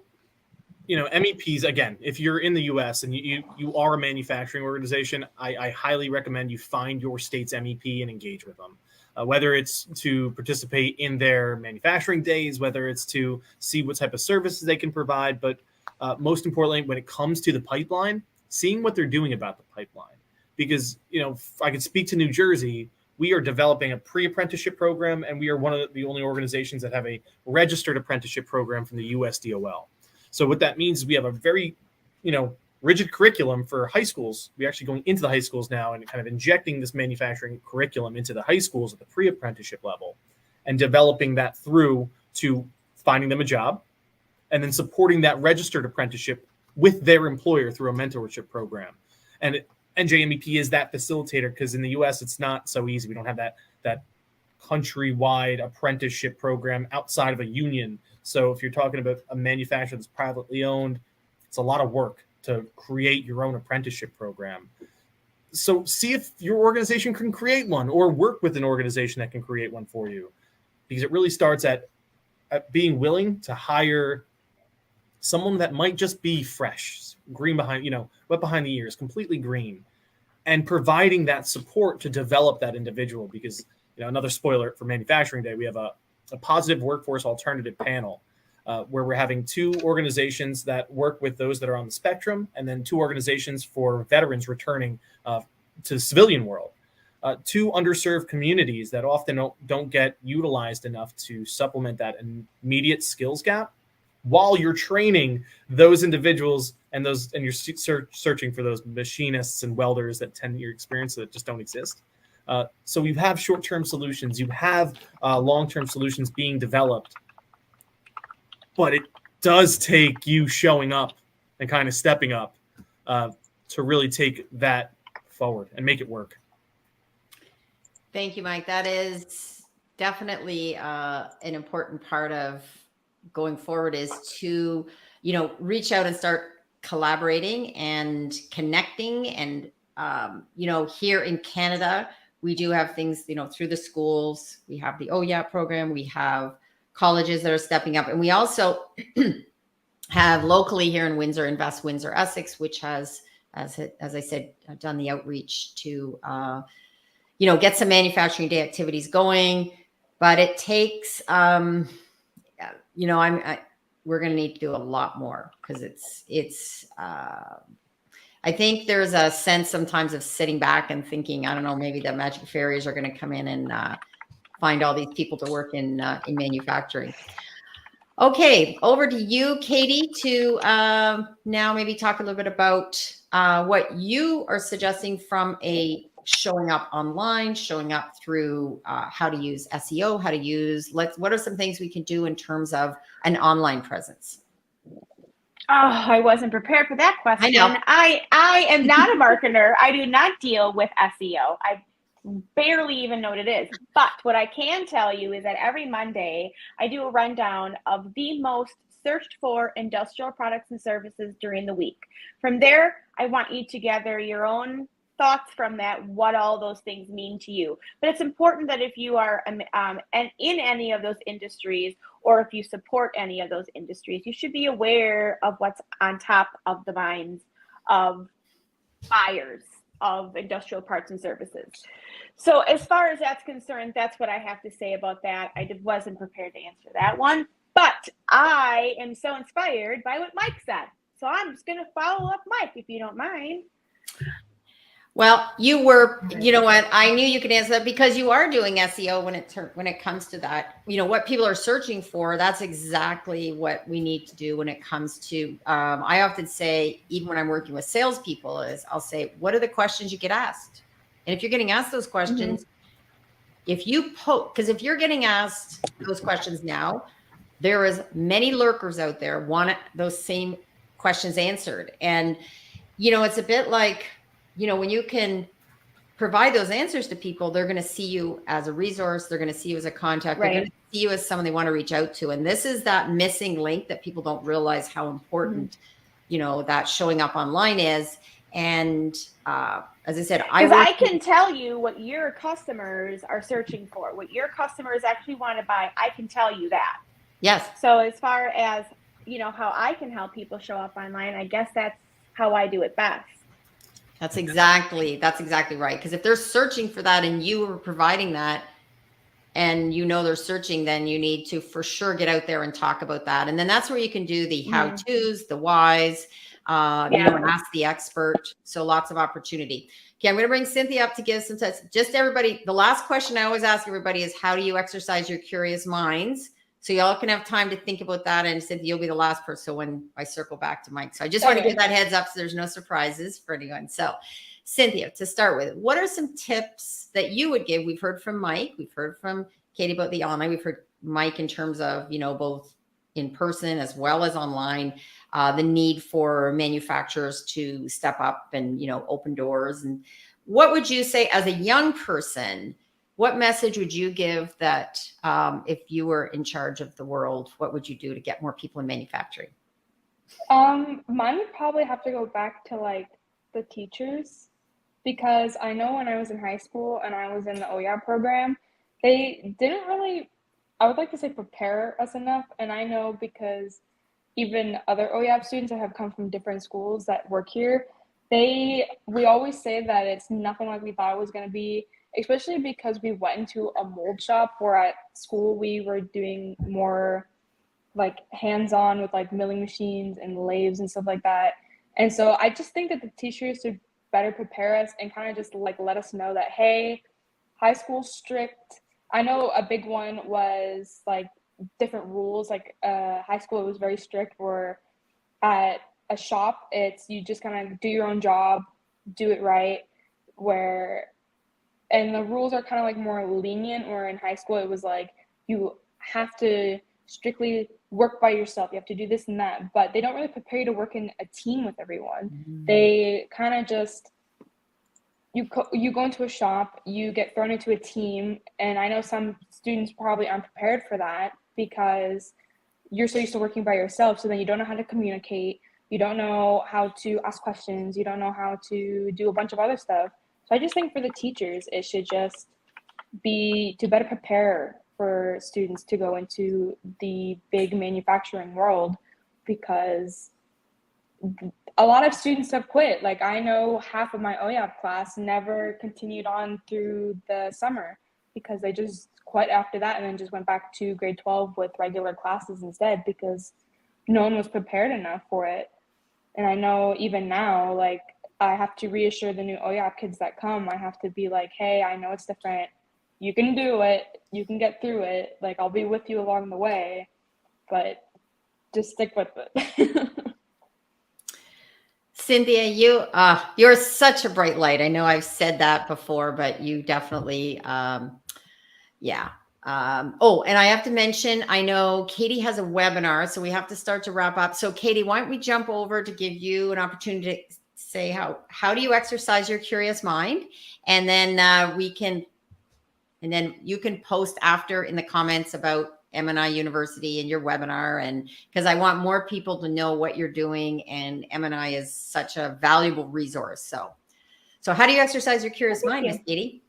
you know, MEPs, again, if you're in the US and you are a manufacturing organization, I highly recommend you find your state's MEP and engage with them. Whether it's to participate in their manufacturing days, whether it's to see what type of services they can provide, but most importantly, when it comes to the pipeline, seeing what they're doing about the pipeline. Because, you know, I can speak to New Jersey. We are developing a pre-apprenticeship program, and we are one of the only organizations that have a registered apprenticeship program from the USDOL. So what that means is we have a very, you know, rigid curriculum for high schools. We're actually going into the high schools now and kind of injecting this manufacturing curriculum into the high schools at the pre-apprenticeship level, and developing that through to finding them a job, and then supporting that registered apprenticeship with their employer through a mentorship program. And NJMEP is that facilitator, because in the US it's not so easy. We don't have that countrywide apprenticeship program outside of a union. So if you're talking about a manufacturer that's privately owned, it's a lot of work to create your own apprenticeship program. So see if your organization can create one, or work with an organization that can create one for you, because it really starts at being willing to hire someone that might just be fresh, green behind, you know, wet behind the ears, completely green, and providing that support to develop that individual. Because, you know, another spoiler for Manufacturing Day, we have a positive workforce alternative panel where we're having 2 organizations that work with those that are on the spectrum, and then 2 organizations for veterans returning to the civilian world. 2 underserved communities that often don't get utilized enough to supplement that immediate skills gap, while you're training those individuals and you're searching for those machinists and welders that 10-year experience that just don't exist. So you have short-term solutions, you have long-term solutions being developed, but it does take you showing up and kind of stepping up to really take that forward and make it work. Thank you, Mike. That is definitely an important part of going forward is to, reach out and start collaborating and connecting. And, here in Canada, we do have things, through the schools. We have the OYAP program. We have colleges that are stepping up. And we also have locally here in Windsor, Invest Windsor Essex, which has, as I said, done the outreach to, get some manufacturing day activities going. But it takes, we're going to need to do a lot more, because it's I think there's a sense sometimes of sitting back and thinking, I don't know, maybe the magic fairies are going to come in and find all these people to work in manufacturing. Okay, over to you, Katie, to now maybe talk a little bit about what you are suggesting from a showing up online, showing up through how to use SEO, what are some things we can do in terms of an online presence? Oh, I wasn't prepared for that question. I know. I am not a marketer. I do not deal with SEO. I barely even know what it is. But what I can tell you is that every Monday, I do a rundown of the most searched for industrial products and services during the week. From there, I want you to gather your own thoughts from that, what all those things mean to you. But it's important that if you are in any of those industries, or if you support any of those industries, you should be aware of what's on top of the minds of buyers of industrial parts and services. So as far as that's concerned, that's what I have to say about that. I wasn't prepared to answer that one, but I am so inspired by what Mike said. So I'm just going to follow up Mike, if you don't mind. Well, you were, you know what, I knew you could answer that, because you are doing SEO when it comes to that, what people are searching for. That's exactly what we need to do when it comes to, I often say, even when I'm working with salespeople, is I'll say, what are the questions you get asked? And if you're getting asked those questions, if you because if you're getting asked those questions now, there is many lurkers out there want those same questions answered. And, it's a bit like, when you can provide those answers to people, they're going to see you as a resource. They're going to see you as a contact. Right. They're going to see you as someone they want to reach out to. And this is that missing link that people don't realize how important, that showing up online is. And as I said, I can tell you what your customers are searching for, what your customers actually want to buy. I can tell you that. Yes. So as far as, how I can help people show up online, I guess that's how I do it best. That's exactly right. Because if they're searching for that and you are providing that, and they're searching, then you need to for sure get out there and talk about that. And then that's where you can do the how-tos, the whys, and ask the expert. So lots of opportunity. Okay, I'm going to bring Cynthia up to give some tips. Just everybody, the last question I always ask everybody is, how do you exercise your curious minds? So y'all can have time to think about that. And Cynthia, you'll be the last person. So when I circle back to Mike. So I just want to give that heads up so there's no surprises for anyone. So Cynthia, to start with, what are some tips that you would give? We've heard from Mike. We've heard from Katie about the online. We've heard Mike in terms of, both in person as well as online, the need for manufacturers to step up and, open doors. And what would you say as a young person, what message would you give that if you were in charge of the world, what would you do to get more people in manufacturing? Mine would probably have to go back to the teachers, because I know when I was in high school and I was in the OYAP program, they didn't really, I would like to say, prepare us enough. And I know because even other OYAP students that have come from different schools that work here, we always say that it's nothing like we thought it was going to be, especially because we went into a mold shop, where at school we were doing more hands-on with milling machines and lathes and stuff like that. And so I just think that the teachers should better prepare us and kind of just let us know that, hey, high school's strict. I know a big one was different rules. High school, it was very strict, where at a shop, it's you just kind of do your own job, do it right, and the rules are kind of more lenient, where in high school it was you have to strictly work by yourself. You have to do this and that, but they don't really prepare you to work in a team with everyone. Mm-hmm. They kind of just, you go into a shop, you get thrown into a team. And I know some students probably aren't prepared for that, because you're so used to working by yourself, so then you don't know how to communicate, you don't know how to ask questions, you don't know how to do a bunch of other stuff. So I just think for the teachers, it should just be to better prepare for students to go into the big manufacturing world, because a lot of students have quit. Like, I know half of my OYAP class never continued on through the summer because they just quit after that and then just went back to grade 12 with regular classes instead, because no one was prepared enough for it. And I know even now, like, I have to reassure the new OYAP kids that come. I have to be like, hey, I know it's different. You can do it. You can get through it. Like, I'll be with you along the way, but just stick with it. Cynthia, you're such a bright light. I know I've said that before, but you definitely, yeah. Oh, and I have to mention, I know Katie has a webinar, so we have to start to wrap up. So Katie, why don't we jump over to give you an opportunity to say how do you exercise your curious mind? And then you can post after in the comments about M&I University and your webinar, and because I want more people to know what you're doing, and M&I is such a valuable resource. So how do you exercise your curious mind, Miss Katie?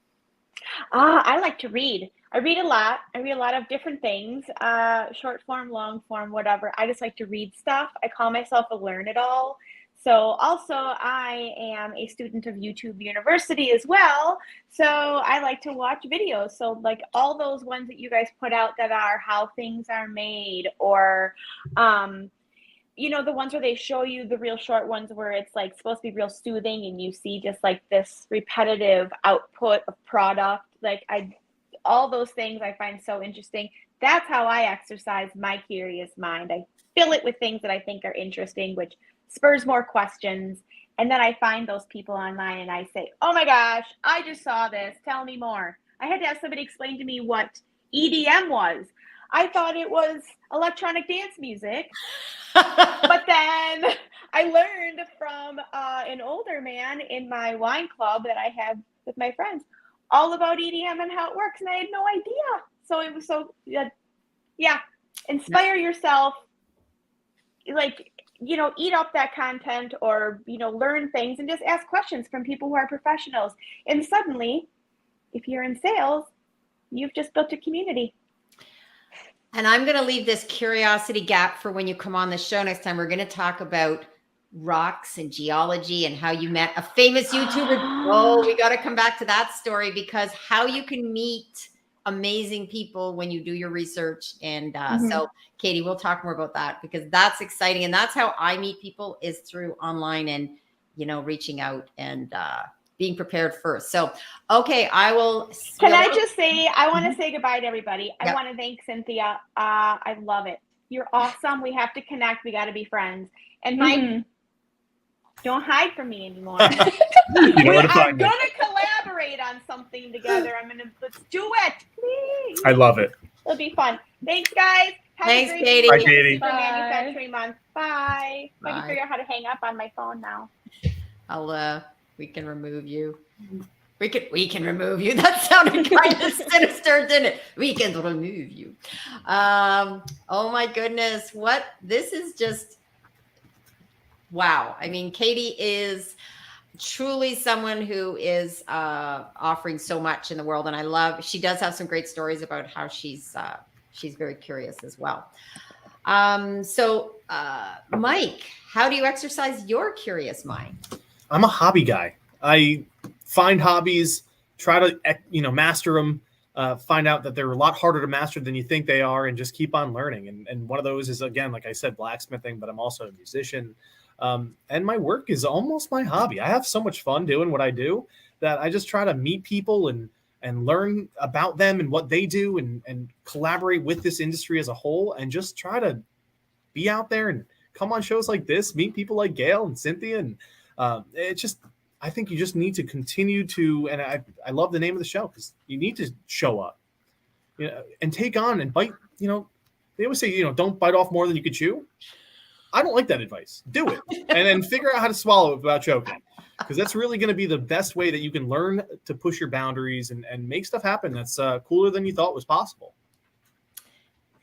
I like to read. I read a lot. I read a lot of different things, short form, long form, whatever. I just like to read stuff. I call myself a learn-it-all. So also I am a student of YouTube University as well. So I like to watch videos. So like all those ones that you guys put out that are how things are made, or, you know, the ones where they show you the real short ones where it's like supposed to be real soothing and you see just like this repetitive output of product. Like all those things I find so interesting. That's how I exercise my curious mind. I fill it with things that I think are interesting, which spurs more questions. And then I find those people online and I say, oh my gosh, I just saw this. Tell me more. I had to have somebody explain to me what EDM was. I thought it was electronic dance music. But then I learned from an older man in my wine club that I have with my friends all about EDM and how it works. And I had no idea. So it was so, yeah, inspire yourself. Like, you know, eat up that content, or, you know, learn things and just ask questions from people who are professionals. And suddenly, if you're in sales, you've just built a community. And I'm going to leave this curiosity gap for when you come on the show next time. We're going to talk about rocks and geology and how you met a famous YouTuber. Oh, we got to come back to that story, because how you can meet amazing people when you do your research. And so Katie, we'll talk more about that, because that's exciting. And that's how I meet people, is through online and, you know, reaching out and being prepared first. So, okay, I will. Can I just say, I want to say goodbye to everybody. I want to thank Cynthia. I love it. You're awesome. We have to connect. We got to be friends. And Mike, don't hide from me anymore. We are going to collaborate on something together. Let's do it, please. I love it. It'll be fun. Thanks, guys. Thanks, Katie. Bye, Katie. For Manufacturing Month. Bye. I Bye. can figure out how to hang up on my phone now. We can remove you. We can remove you. That sounded kind of sinister, didn't it? We can remove you. Oh my goodness. This is just, wow. I mean, Katie is truly someone who is offering so much in the world. And she does have some great stories about how she's very curious as well. So Mike, how do you exercise your curious mind? I'm a hobby guy. I find hobbies, try to, master them, find out that they're a lot harder to master than you think they are, and just keep on learning. And one of those is, again, like I said, blacksmithing, but I'm also a musician. And my work is almost my hobby. I have so much fun doing what I do that I just try to meet people and learn about them and what they do, and collaborate with this industry as a whole, and just try to be out there and come on shows like this, meet people like Gail and Cynthia. And I think you just need to continue to, and I love the name of the show, because you need to show up, and take on and bite. They always say, don't bite off more than you could chew. I don't like that advice. Do it, and then figure out how to swallow it without choking, because that's really going to be the best way that you can learn to push your boundaries and make stuff happen that's cooler than you thought was possible.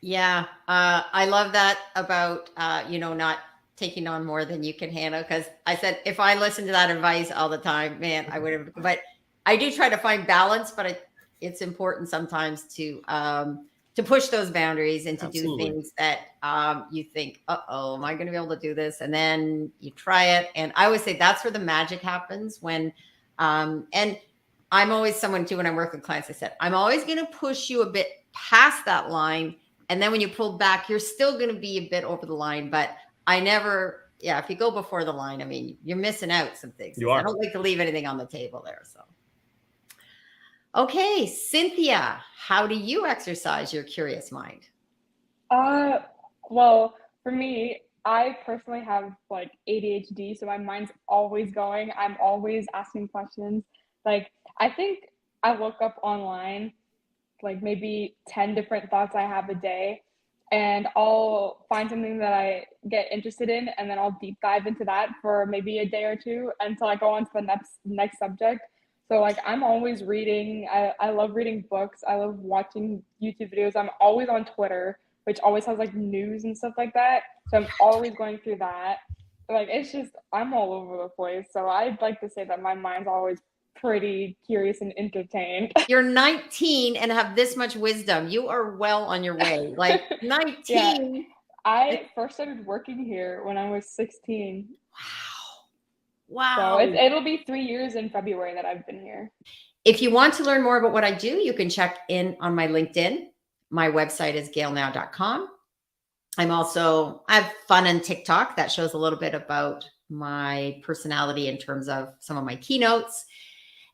Yeah, I love that about not taking on more than you can handle. Because I said if I listened to that advice all the time, man, I would have. But I do try to find balance. But it's important sometimes to push those boundaries and to do Absolutely. things that you think, oh, am I going to be able to do this? And then you try it. And I always say that's where the magic happens when, and I'm always someone too when I work with clients. I said I'm always going to push you a bit past that line. And then when you pull back, you're still going to be a bit over the line, but I never, yeah, if you go before the line, I mean, you're missing out some things. You are. I don't like to leave anything on the table there. So, okay, Cynthia, how do you exercise your curious mind? Well, for me, I personally have like ADHD, so my mind's always going. I'm always asking questions. Like, I think I look up online like maybe 10 different thoughts I have a day, and I'll find something that I get interested in, and then I'll deep dive into that for maybe a day or two until I go on to the next subject. So like I'm always reading. I love reading books. I love watching YouTube videos. I'm always on Twitter, which always has like news and stuff like that. So I'm always going through that. Like it's just I'm all over the place. So I'd like to say that my mind's always pretty curious and entertained. You're 19 and have this much wisdom. You are well on your way. Like 19. Yeah. I first started working here when I was 16. Wow. So it'll be 3 years in February that I've been here. If you want to learn more about what I do, you can check in on my LinkedIn. My website is GailNow.com. I have fun on TikTok that shows a little bit about my personality in terms of some of my keynotes.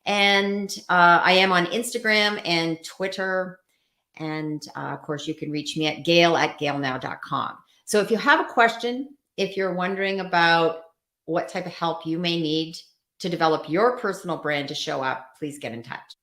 And I am on Instagram and Twitter. And of course, you can reach me at gail@gailnow.com. So if you have a question, if you're wondering about what type of help you may need to develop your personal brand to show up, please get in touch.